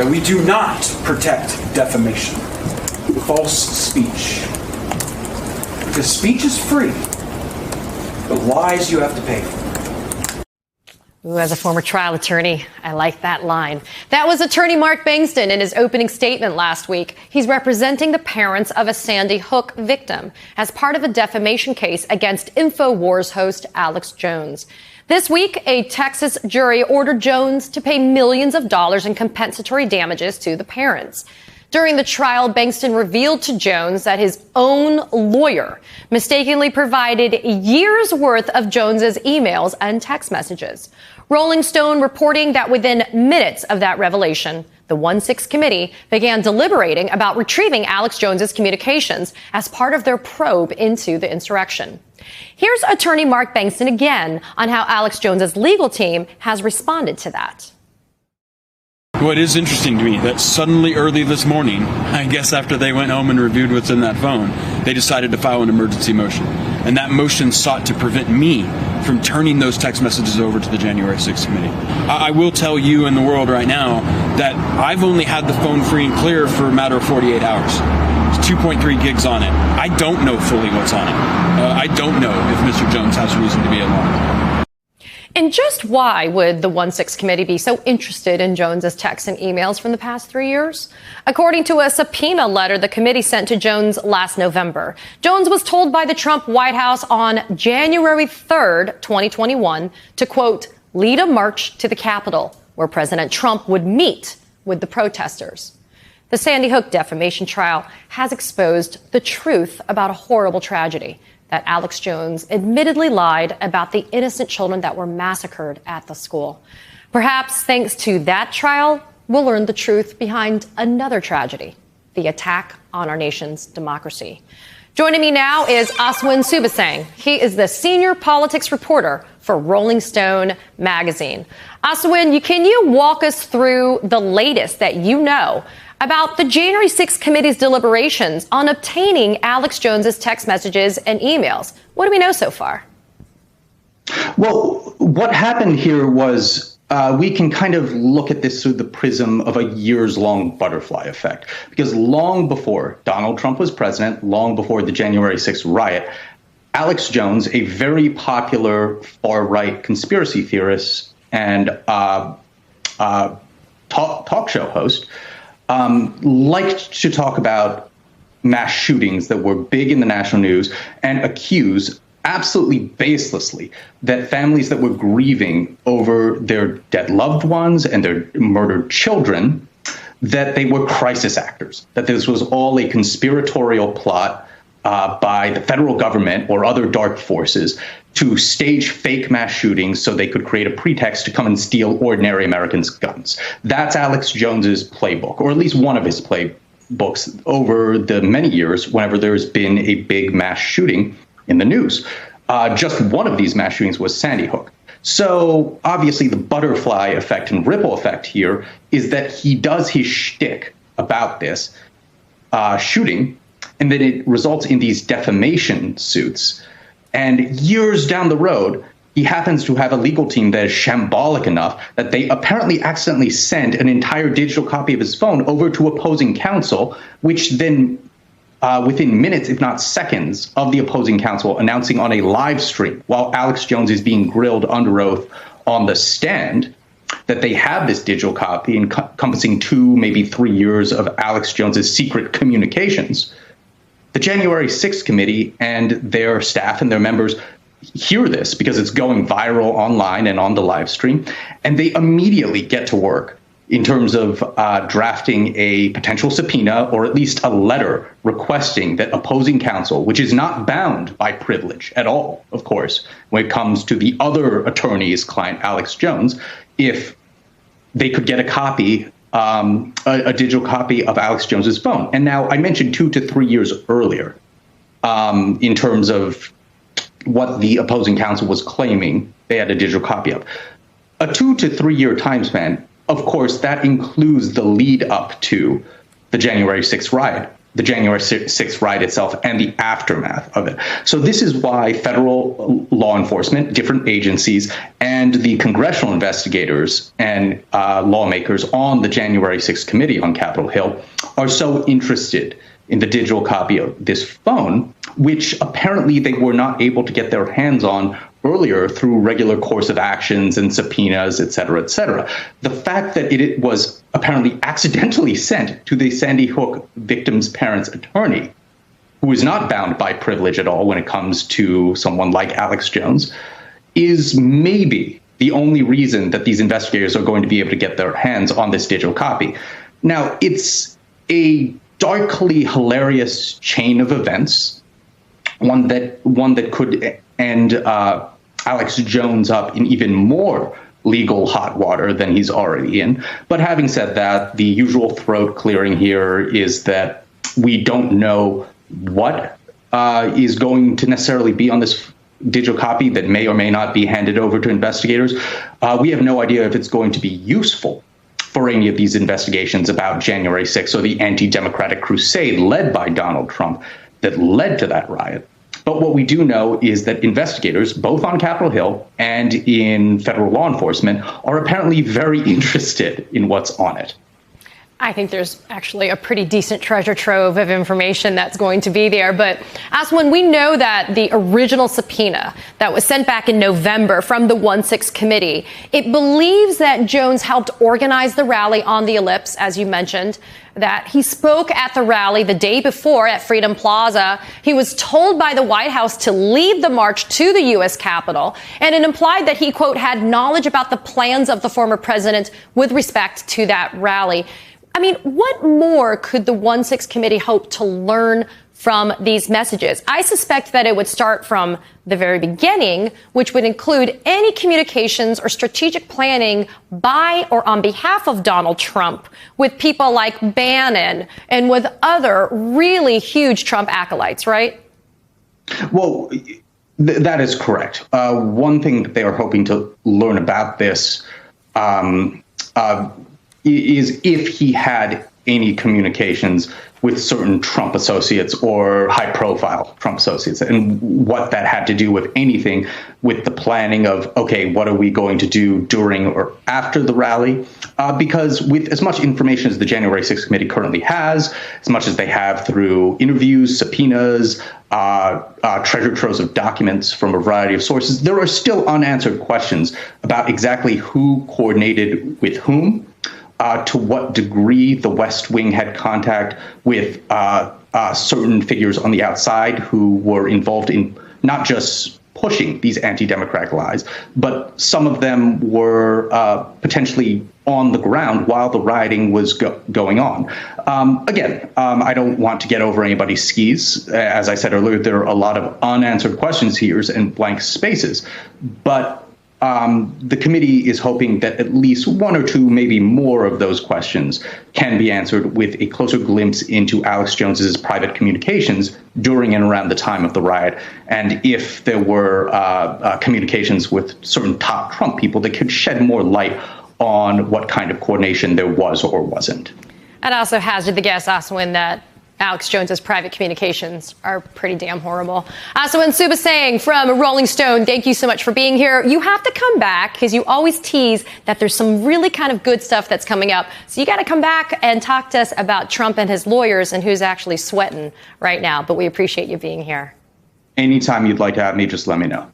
that we do not protect defamation, false speech. Because speech is free, but lies you have to pay for. Ooh, as a former trial attorney, I like that line. That was attorney Mark Bankston in his opening statement last week. He's representing the parents of a Sandy Hook victim as part of a defamation case against InfoWars host Alex Jones. This week, a Texas jury ordered Jones to pay millions of dollars in compensatory damages to the parents. During the trial, Bankston revealed to Jones that his own lawyer mistakenly provided years' worth of Jones's emails and text messages. Rolling Stone reporting that within minutes of that revelation, the 1-6 committee began deliberating about retrieving Alex Jones's communications as part of their probe into the insurrection. Here's attorney Mark Bankston again on how Alex Jones's legal team has responded to that. What is interesting to me that suddenly early this morning, I guess after they went home and reviewed what's in that phone, they decided to file an emergency motion. And that motion sought to prevent me from turning those text messages over to the January 6th committee. I will tell you and the world right now that I've only had the phone free and clear for a matter of 48 hours. There's 2.3 gigs on it. I don't know fully what's on it. I don't know if Mr. Jones has reason to be alarmed. And just why would the 1-6 committee be so interested in Jones's texts and emails from the past 3 years? According to a subpoena letter the committee sent to Jones last November, Jones was told by the Trump White House on January 3rd, 2021, to, quote, lead a march to the Capitol, where President Trump would meet with the protesters. The Sandy Hook defamation trial has exposed the truth about a horrible tragedy, that Alex Jones admittedly lied about the innocent children that were massacred at the school. Perhaps thanks to that trial, we'll learn the truth behind another tragedy, the attack on our nation's democracy. Joining me now is Aswin Suebasang. He is the senior politics reporter for Rolling Stone magazine. Aswin, can you walk us through the latest that you know about the January 6th committee's deliberations on obtaining Alex Jones's text messages and emails? What do we know so far? Well, what happened here was we can kind of look at this through the prism of a years-long butterfly effect, because long before Donald Trump was president, long before the January 6th riot, Alex Jones, a very popular far-right conspiracy theorist and talk show host, liked to talk about mass shootings that were big in the national news and accuse absolutely baselessly that families that were grieving over their dead loved ones and their murdered children, that they were crisis actors, that this was all a conspiratorial plot by the federal government or other dark forces to stage fake mass shootings so they could create a pretext to come and steal ordinary Americans' guns. That's Alex Jones's playbook, or at least one of his playbooks over the many years whenever there's been a big mass shooting in the news. Just one of these mass shootings was Sandy Hook. So obviously the butterfly effect and ripple effect here is that he does his shtick about this shooting, and then it results in these defamation suits. And years down the road, he happens to have a legal team that is shambolic enough that they apparently accidentally sent an entire digital copy of his phone over to opposing counsel, which then within minutes, if not seconds, of the opposing counsel announcing on a live stream while Alex Jones is being grilled under oath on the stand that they have this digital copy encompassing 2, maybe 3 years of Alex Jones's secret communications. The January 6th committee and their staff and their members hear this because it's going viral online and on the live stream, and they immediately get to work in terms of drafting a potential subpoena or at least a letter requesting that opposing counsel, which is not bound by privilege at all, of course, when it comes to the other attorney's client, Alex Jones, if they could get a copy, a digital copy of Alex Jones's phone. And now I mentioned 2 to 3 years earlier in terms of what the opposing counsel was claiming they had a digital copy of. A 2 to 3 year time span, of course, that includes the lead up to the January 6th riot. the January 6th riot itself and the aftermath of it. So this is why federal law enforcement, different agencies, and the congressional investigators and lawmakers on the January 6th committee on Capitol Hill are so interested in the digital copy of this phone, which apparently they were not able to get their hands on earlier through regular course of actions and subpoenas, et cetera, et cetera. The fact that it was apparently accidentally sent to the Sandy Hook victims' parents' attorney, who is not bound by privilege at all when it comes to someone like Alex Jones, is maybe the only reason that these investigators are going to be able to get their hands on this digital copy. Now, it's a darkly hilarious chain of events, one that could end Alex Jones up in even more legal hot water than he's already in. But having said that, the usual throat clearing here is that we don't know what is going to necessarily be on this digital copy that may or may not be handed over to investigators. We have no idea if it's going to be useful for any of these investigations about January 6th or the anti-democratic crusade led by Donald Trump that led to that riot. But what we do know is that investigators, both on Capitol Hill and in federal law enforcement, are apparently very interested in what's on it. I think there's actually a pretty decent treasure trove of information that's going to be there. But Aswin, we know that the original subpoena that was sent back in November from the 1-6 committee, it believes that Jones helped organize the rally on the Ellipse, as you mentioned, that he spoke at the rally the day before at Freedom Plaza. He was told by the White House to lead the march to the U.S. Capitol, and it implied that he, quote, had knowledge about the plans of the former president with respect to that rally. I mean, what more could the 1-6 committee hope to learn from these messages? I suspect that it would start from the very beginning, which would include any communications or strategic planning by or on behalf of Donald Trump with people like Bannon and with other really huge Trump acolytes, right? Well, that is correct. One thing that they are hoping to learn about this is if he had any communications with certain Trump associates or high-profile Trump associates, and what that had to do with anything with the planning of, okay, what are we going to do during or after the rally? Because with as much information as the January 6th committee currently has, as much as they have through interviews, subpoenas, treasure troves of documents from a variety of sources, there are still unanswered questions about exactly who coordinated with whom, to what degree the West Wing had contact with certain figures on the outside who were involved in not just pushing these anti-democratic lies, but some of them were potentially on the ground while the rioting was going on. Again, I don't want to get over anybody's skis. As I said earlier, there are a lot of unanswered questions here and blank spaces. But the committee is hoping that at least one or two, maybe more of those questions can be answered with a closer glimpse into Alex Jones's private communications during and around the time of the riot. And if there were communications with certain top Trump people that could shed more light on what kind of coordination there was or wasn't. I'd also hazard the guess, Aswin, that Alex Jones's private communications are pretty damn horrible. Aswin Suebasang from Rolling Stone, thank you so much for being here. You have to come back because you always tease that there's some really kind of good stuff that's coming up. So you got to come back and talk to us about Trump and his lawyers and who's actually sweating right now. But we appreciate you being here. Anytime you'd like to have me, just let me know.